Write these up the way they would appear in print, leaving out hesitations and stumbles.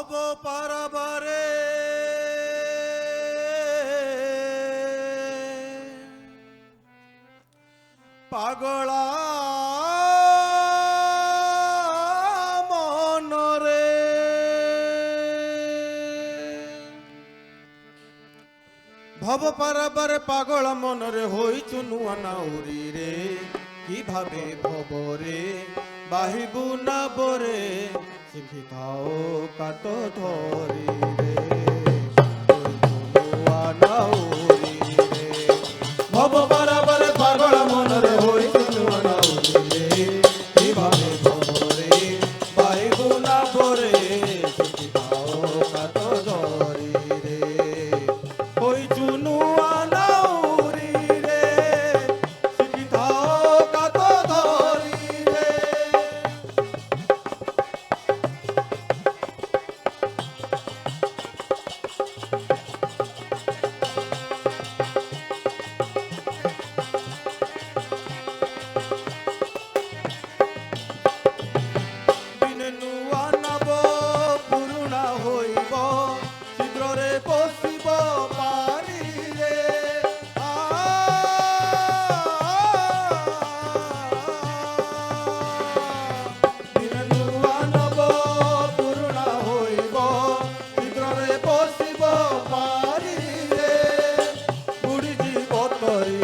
ভব পারাবারে পাগলা মনরে ভব পারাবারে পাগলা মনরে হইছু নুয়া নাউরি রে কিভাবে ভবরে বাহিবু না বরে শিখিথাও কাত ধরি রে নুয়া নাউরি রে ভব পারাবারে পাগলা মনরে হইছু নুয়া নাউরি রে কিভাবে ভবরে বাহিবু না বরে শিখিথাও কাত ধরি রে হইছু নুয়া নাউরি রে শিখিথাও কাত ধরি রে দিনে নুয়া নব পুরুণা হইব শীঘ্রে বসিব পারি রে দিনে নুয়া নব পুরুণা হইব শীঘ্রে বসিব পারি রে বুড়ি জীব তরি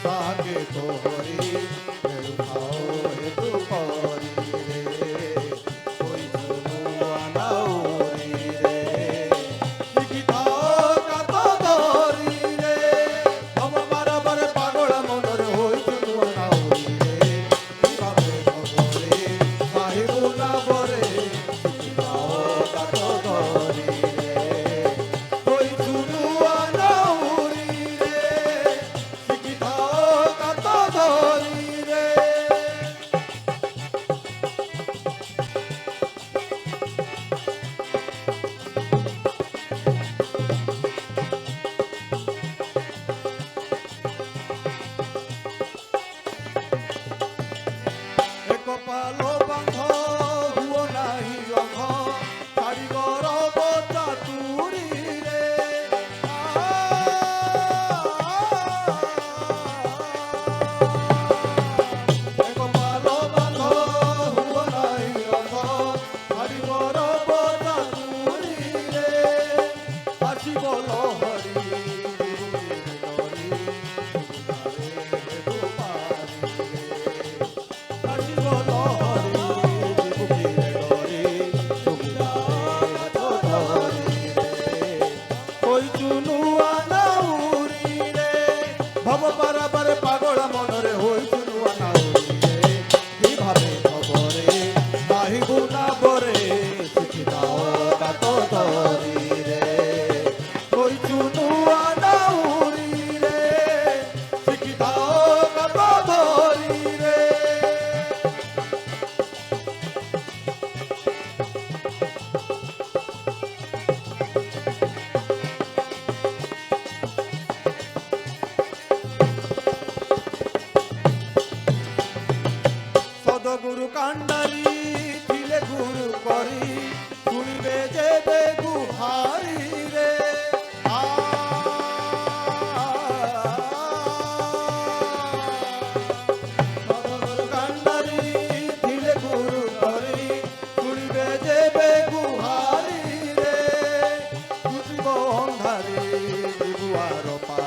সাগে তোহরি খাও হেতু করি রে ওই নুয়া নাউরি রে শিখিথাও কাত ধরি রে ভব পারাবারে পাগলা মনরে হইছু নুয়া নাউরি রে কিভাবে ভবরে বাহিবু না বরে শিখিথাও কাত ধরি রে হইছু নুয়া নাউরি রে শিখিথাও কাত ধরি রে কপালো বাঁধ হুও নাহি অঘ ছাড়ি গরব চাতুরি রে কপালো বাঁধ হুও নাহি অঘ ছাড়ি গরব চাতুরি রে আসিব লহরি ভব পারাবারে পাগলা মনরে হইছু নুয়া নাউরি রে কিভাবে ভবরে বাহিবু না বরে শিখিথাও কাত ধরি রে হইছু নুয়া নাউরি রে শিখিথাও কাত ধরি রে সদগুরু কান্ডারি ছিলে গুরু করি শুনিবে যে বেগু হারি রে সদগুরু কান্ডারি ছিলে গুরু করি শুনিবে যে বেগু হারি রে জুটিব অন্ধারে দিবুয়ার পা